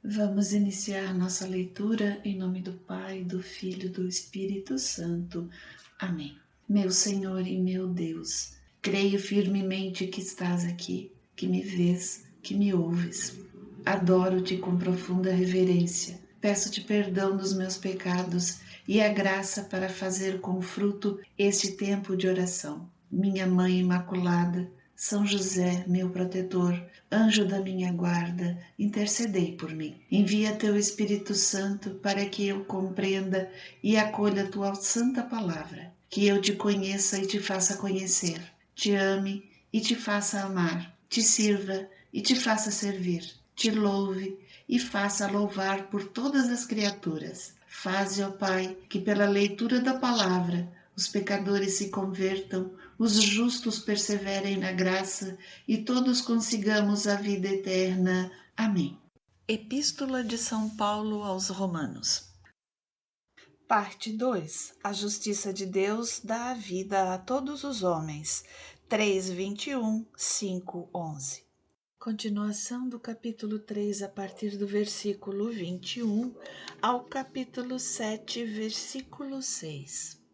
Vamos iniciar nossa leitura em nome do Pai, do Filho e do Espírito Santo. Amém. Meu Senhor e meu Deus, creio firmemente que estás aqui, que me vês, que me ouves. Adoro-te com profunda reverência. Peço-te perdão dos meus pecados e a graça para fazer com fruto este tempo de oração. Minha Mãe Imaculada, São José, meu protetor, anjo da minha guarda, intercedei por mim. Envia teu Espírito Santo para que eu compreenda e acolha a tua santa palavra, que eu te conheça e te faça conhecer, te ame e te faça amar, te sirva e te faça servir, te louve e faça louvar por todas as criaturas. Faze, ó Pai, que pela leitura da palavra os pecadores se convertam, os justos perseverem na graça e todos consigamos a vida eterna. Amém. Epístola de São Paulo aos Romanos. Parte 2. A justiça de Deus dá a vida a todos os homens. 3:21, 5:11. Continuação do capítulo 3, a partir do versículo 21 ao capítulo 7, versículo 6.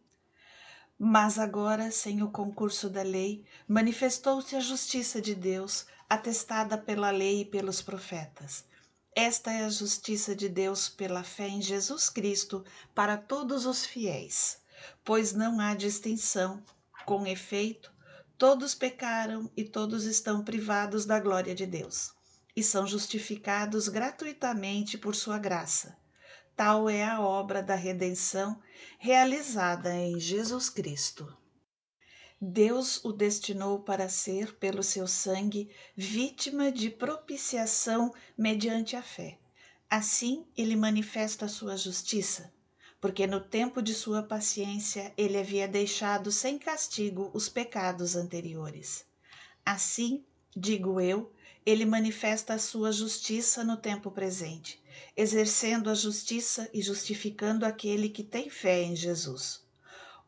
Mas agora, sem o concurso da lei, manifestou-se a justiça de Deus, atestada pela lei e pelos profetas. Esta é a justiça de Deus pela fé em Jesus Cristo para todos os fiéis, pois não há distinção. Com efeito, todos pecaram e todos estão privados da glória de Deus, e são justificados gratuitamente por sua graça. Tal é a obra da redenção realizada em Jesus Cristo. Deus o destinou para ser, pelo seu sangue, vítima de propiciação mediante a fé. Assim, ele manifesta a sua justiça, porque no tempo de sua paciência ele havia deixado sem castigo os pecados anteriores. Assim, digo eu, ele manifesta a sua justiça no tempo presente, exercendo a justiça e justificando aquele que tem fé em Jesus.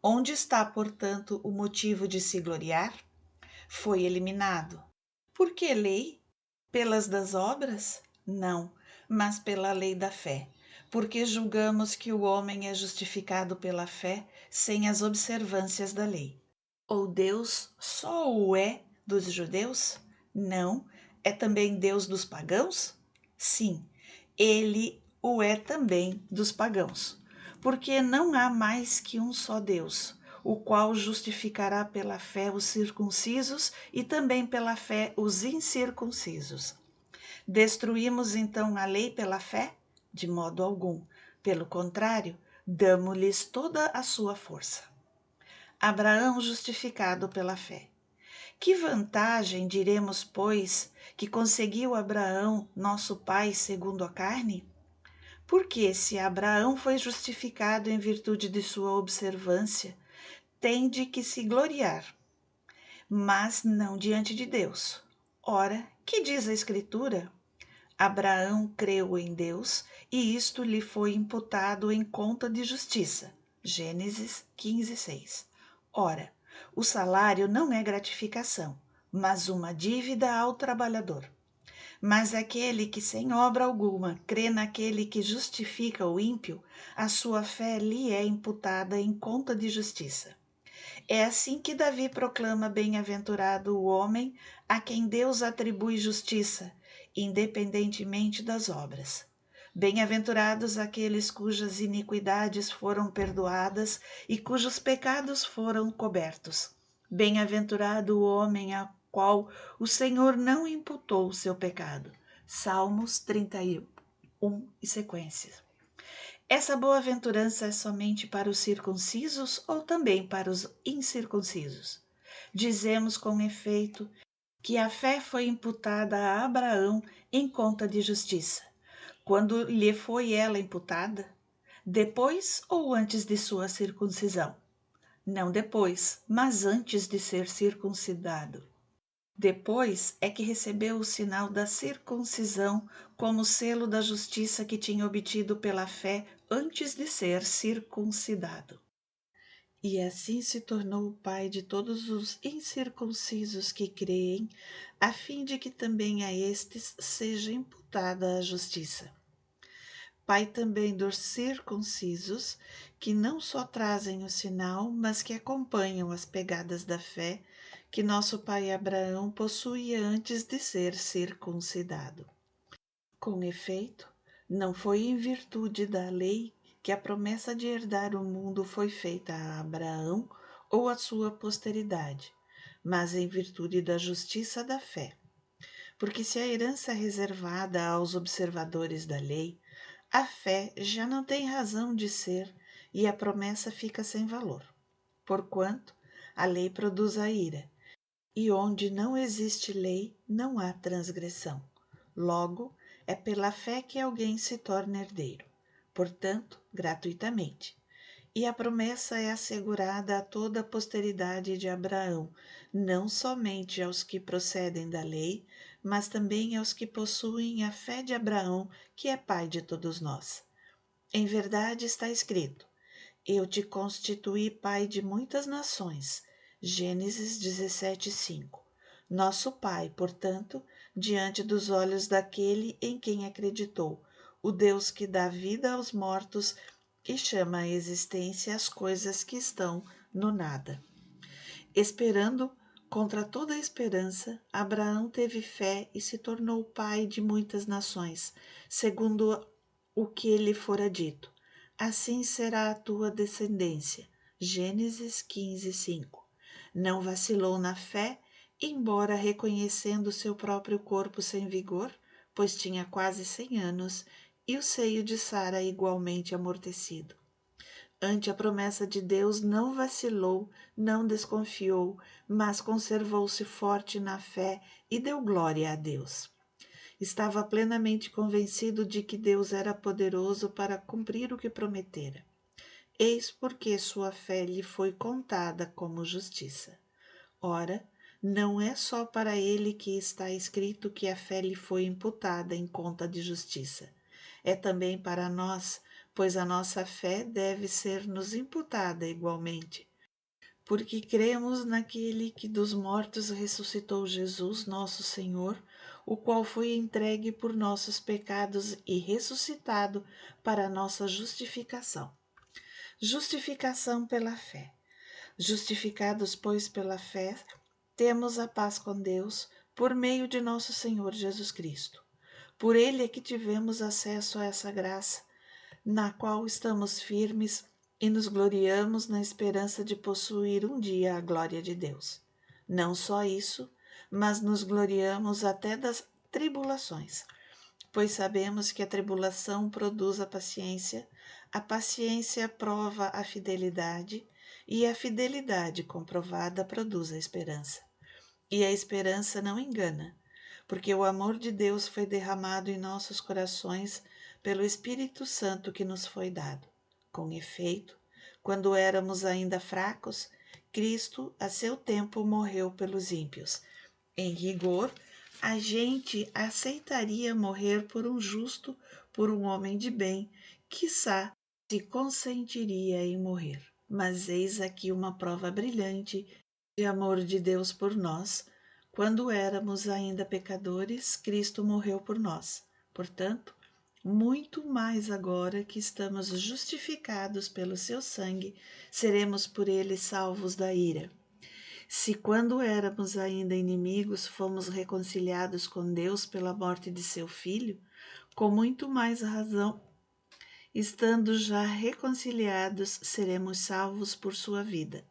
Onde está, portanto, o motivo de se gloriar? Foi eliminado. Por que lei? Pelas das obras? Não, mas pela lei da fé. Porque julgamos que o homem é justificado pela fé sem as observâncias da lei. Ou Deus só o é dos judeus? Não. É também Deus dos pagãos? Sim, ele o é também dos pagãos. Porque não há mais que um só Deus, o qual justificará pela fé os circuncisos e também pela fé os incircuncisos. Destruímos então a lei pela fé? De modo algum. Pelo contrário, damo-lhes toda a sua força. Abraão justificado pela fé. Que vantagem, diremos, pois, que conseguiu Abraão, nosso pai, segundo a carne? Porque, se Abraão foi justificado em virtude de sua observância, tem de que se gloriar, mas não diante de Deus. Ora, que diz a Escritura? Abraão creu em Deus e isto lhe foi imputado em conta de justiça. Gênesis 15:6. Ora, o salário não é gratificação, mas uma dívida ao trabalhador. Mas aquele que sem obra alguma crê naquele que justifica o ímpio, a sua fé lhe é imputada em conta de justiça. É assim que Davi proclama bem-aventurado o homem a quem Deus atribui justiça, independentemente das obras. Bem-aventurados aqueles cujas iniquidades foram perdoadas e cujos pecados foram cobertos. Bem-aventurado o homem a qual o Senhor não imputou o seu pecado. Salmos 31 e sequências. Essa boa-aventurança é somente para os circuncisos ou também para os incircuncisos? Dizemos com efeito que a fé foi imputada a Abraão em conta de justiça. Quando lhe foi ela imputada? Depois ou antes de sua circuncisão? Não depois, mas antes de ser circuncidado. Depois é que recebeu o sinal da circuncisão como selo da justiça que tinha obtido pela fé antes de ser circuncidado. E assim se tornou o pai de todos os incircuncisos que creem, a fim de que também a estes seja imputada a justiça. Pai também dos circuncisos, que não só trazem o sinal, mas que acompanham as pegadas da fé que nosso pai Abraão possuía antes de ser circuncidado. Com efeito, não foi em virtude da lei que a promessa de herdar o mundo foi feita a Abraão ou a sua posteridade, mas em virtude da justiça da fé. Porque se a herança é reservada aos observadores da lei, a fé já não tem razão de ser e a promessa fica sem valor. Porquanto a lei produz a ira, e onde não existe lei, não há transgressão. Logo, é pela fé que alguém se torna herdeiro, portanto, gratuitamente. E a promessa é assegurada a toda a posteridade de Abraão, não somente aos que procedem da lei, mas também aos que possuem a fé de Abraão, que é pai de todos nós. Em verdade está escrito: Eu te constituí pai de muitas nações. Gênesis 17:5. Nosso pai, portanto, diante dos olhos daquele em quem acreditou, o Deus que dá vida aos mortos e chama à existência as coisas que estão no nada. Esperando contra toda esperança, Abraão teve fé e se tornou pai de muitas nações, segundo o que lhe fora dito. Assim será a tua descendência. Gênesis 15:5. Não vacilou na fé, embora reconhecendo seu próprio corpo sem vigor, pois tinha quase 100 anos, e o seio de Sara igualmente amortecido. Ante a promessa de Deus, não vacilou, não desconfiou, mas conservou-se forte na fé e deu glória a Deus. Estava plenamente convencido de que Deus era poderoso para cumprir o que prometera. Eis porque sua fé lhe foi contada como justiça. Ora, não é só para ele que está escrito que a fé lhe foi imputada em conta de justiça. É também para nós, pois a nossa fé deve ser-nos imputada igualmente. Porque cremos naquele que dos mortos ressuscitou Jesus, nosso Senhor, o qual foi entregue por nossos pecados e ressuscitado para a nossa justificação. Justificação pela fé. Justificados, pois, pela fé, temos a paz com Deus por meio de nosso Senhor Jesus Cristo. Por ele é que tivemos acesso a essa graça, na qual estamos firmes e nos gloriamos na esperança de possuir um dia a glória de Deus. Não só isso, mas nos gloriamos até das tribulações, pois sabemos que a tribulação produz a paciência prova a fidelidade, e a fidelidade comprovada produz a esperança. E a esperança não engana, porque o amor de Deus foi derramado em nossos corações pelo Espírito Santo que nos foi dado. Com efeito, quando éramos ainda fracos, Cristo, a seu tempo, morreu pelos ímpios. Em rigor, a gente aceitaria morrer por um justo, por um homem de bem, quiçá se consentiria em morrer. Mas eis aqui uma prova brilhante de amor de Deus por nós. Quando éramos ainda pecadores, Cristo morreu por nós. Portanto, muito mais agora que estamos justificados pelo seu sangue, seremos por ele salvos da ira. Se quando éramos ainda inimigos, fomos reconciliados com Deus pela morte de seu Filho, com muito mais razão, estando já reconciliados, seremos salvos por sua vida.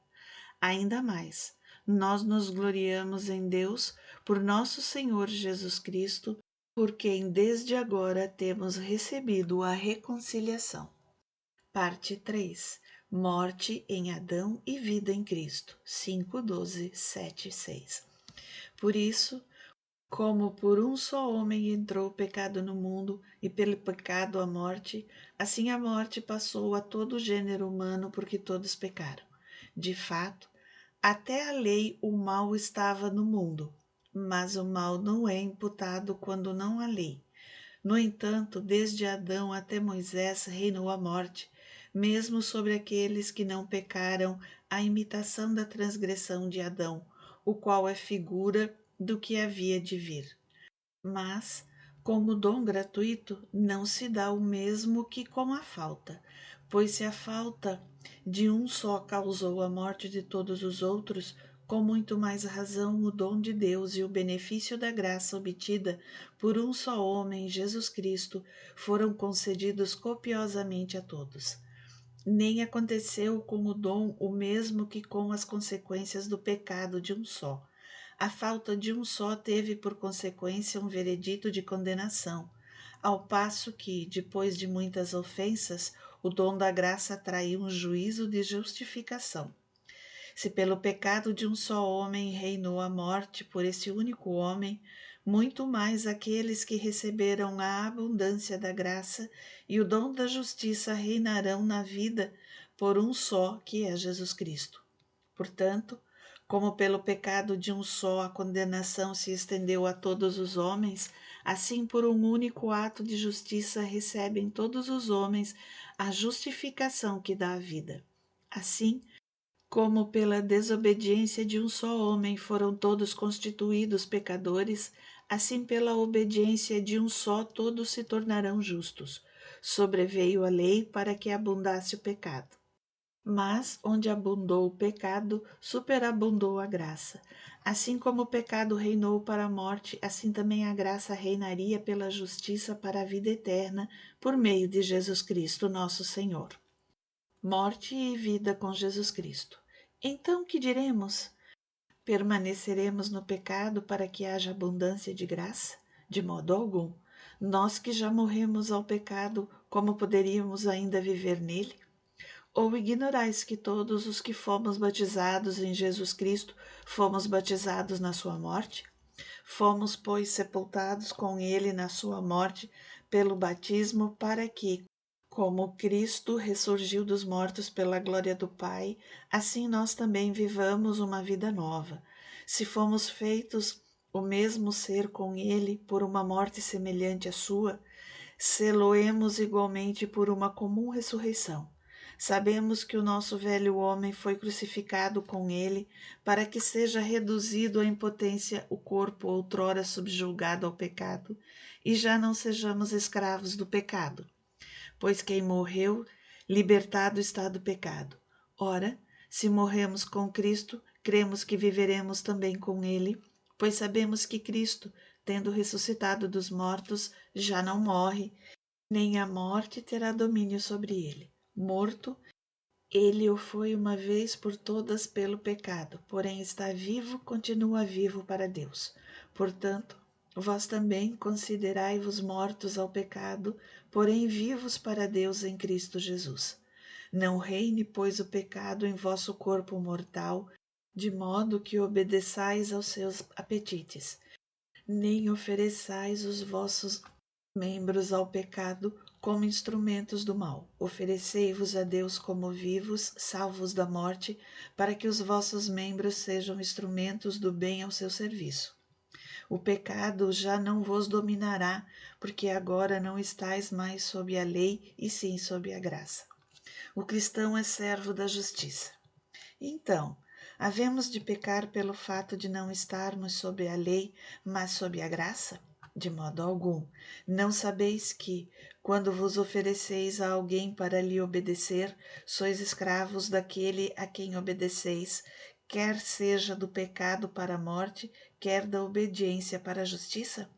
Ainda mais, nós nos gloriamos em Deus por nosso Senhor Jesus Cristo, por quem desde agora temos recebido a reconciliação. Parte 3. Morte em Adão e vida em Cristo. 5:12, 7:6. Por isso, como por um só homem entrou o pecado no mundo e pelo pecado a morte, assim a morte passou a todo o gênero humano porque todos pecaram. De fato, até a lei o mal estava no mundo, mas o mal não é imputado quando não há lei. No entanto, desde Adão até Moisés reinou a morte, mesmo sobre aqueles que não pecaram, a imitação da transgressão de Adão, o qual é figura do que havia de vir. Mas, Como dom gratuito, não se dá o mesmo que com a falta, pois se a falta de um só causou a morte de todos os outros, com muito mais razão o dom de Deus e o benefício da graça obtida por um só homem, Jesus Cristo, foram concedidos copiosamente a todos. Nem aconteceu com o dom o mesmo que com as consequências do pecado de um só. A falta de um só teve por consequência um veredito de condenação, ao passo que, depois de muitas ofensas, o dom da graça traiu um juízo de justificação. Se pelo pecado de um só homem reinou a morte por esse único homem, muito mais aqueles que receberam a abundância da graça e o dom da justiça reinarão na vida por um só, que é Jesus Cristo. Portanto, como pelo pecado de um só a condenação se estendeu a todos os homens, assim por um único ato de justiça recebem todos os homens a justificação que dá a vida. Assim, como pela desobediência de um só homem foram todos constituídos pecadores, assim pela obediência de um só todos se tornarão justos. Sobreveio a lei para que abundasse o pecado. Mas onde abundou o pecado, superabundou a graça. Assim como o pecado reinou para a morte, assim também a graça reinaria pela justiça para a vida eterna, por meio de Jesus Cristo, nosso Senhor. Morte e vida com Jesus Cristo. Então, que diremos? Permaneceremos no pecado para que haja abundância de graça? De modo algum. Nós que já morremos ao pecado, como poderíamos ainda viver nele? Ou ignorais que todos os que fomos batizados em Jesus Cristo fomos batizados na sua morte? Fomos, pois, sepultados com ele na sua morte pelo batismo, para que, como Cristo ressurgiu dos mortos pela glória do Pai, assim nós também vivamos uma vida nova. Se fomos feitos o mesmo ser com ele por uma morte semelhante à sua, sê-lo-emos igualmente por uma comum ressurreição. Sabemos que o nosso velho homem foi crucificado com ele, para que seja reduzido à impotência o corpo outrora subjugado ao pecado, e já não sejamos escravos do pecado. Pois quem morreu, libertado está do pecado. Ora, se morremos com Cristo, cremos que viveremos também com ele, pois sabemos que Cristo, tendo ressuscitado dos mortos, já não morre, nem a morte terá domínio sobre ele. Morto, ele o foi uma vez por todas pelo pecado, porém está vivo, continua vivo para Deus. Portanto, vós também considerai-vos mortos ao pecado, porém vivos para Deus em Cristo Jesus. Não reine, pois, o pecado em vosso corpo mortal, de modo que obedeçais aos seus apetites, nem ofereçais os vossos membros ao pecado como instrumentos do mal. Oferecei-vos a Deus como vivos, salvos da morte, para que os vossos membros sejam instrumentos do bem ao seu serviço. O pecado já não vos dominará, porque agora não estáis mais sob a lei, e sim sob a graça. O cristão é servo da justiça. Então, havemos de pecar pelo fato de não estarmos sob a lei, mas sob a graça? De modo algum. Não sabeis que, quando vos ofereceis a alguém para lhe obedecer, sois escravos daquele a quem obedeceis, quer seja do pecado para a morte, quer da obediência para a justiça?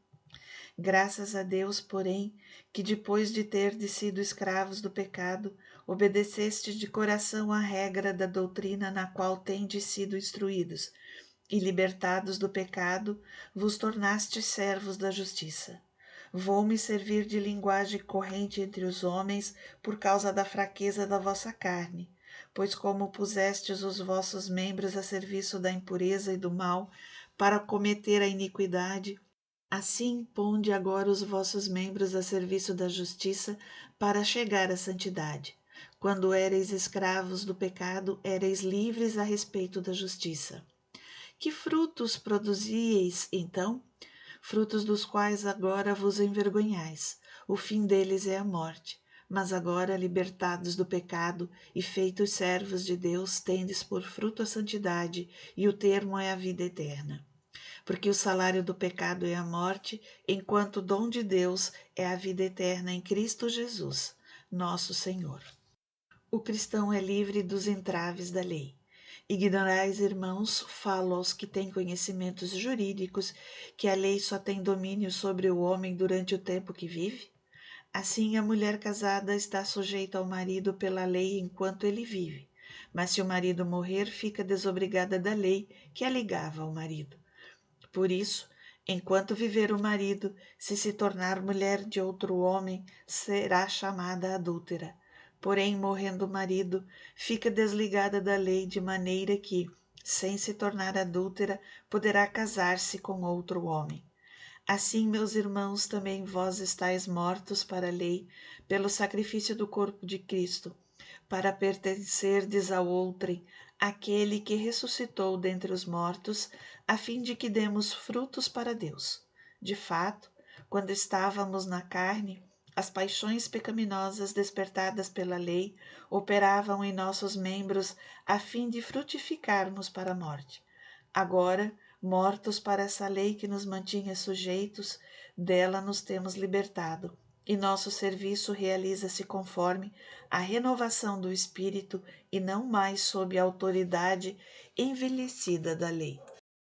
Graças a Deus, porém, que depois de terdes sido escravos do pecado, obedecestes de coração à regra da doutrina na qual tendes sido instruídos, e libertados do pecado, vos tornastes servos da justiça. Vou-me servir de linguagem corrente entre os homens por causa da fraqueza da vossa carne, pois como pusestes os vossos membros a serviço da impureza e do mal, para cometer a iniquidade, assim ponde agora os vossos membros a serviço da justiça para chegar à santidade. Quando éreis escravos do pecado, éreis livres a respeito da justiça. Que frutos produzieis, então? Frutos dos quais agora vos envergonhais. O fim deles é a morte. Mas agora, libertados do pecado e feitos servos de Deus, tendes por fruto a santidade, e o termo é a vida eterna. porque o salário do pecado é a morte, enquanto o dom de Deus é a vida eterna em Cristo Jesus, nosso Senhor. O cristão é livre dos entraves da lei. Ignorais, irmãos, falo aos que têm conhecimentos jurídicos, que a lei só tem domínio sobre o homem durante o tempo que vive? Assim, a mulher casada está sujeita ao marido pela lei enquanto ele vive. Mas se o marido morrer, fica desobrigada da lei que a ligava ao marido. Por isso, enquanto viver o marido, se tornar mulher de outro homem, será chamada adúltera. Porém, morrendo o marido, fica desligada da lei de maneira que, sem se tornar adúltera, poderá casar-se com outro homem. Assim, meus irmãos, também vós estáis mortos para a lei, pelo sacrifício do corpo de Cristo, para pertencerdes ao outrem, aquele que ressuscitou dentre os mortos, a fim de que demos frutos para Deus. De fato, quando estávamos na carne, as paixões pecaminosas despertadas pela lei operavam em nossos membros a fim de frutificarmos para a morte. Agora, mortos para essa lei que nos mantinha sujeitos, dela nos temos libertado, e nosso serviço realiza-se conforme a renovação do Espírito e não mais sob a autoridade envelhecida da lei.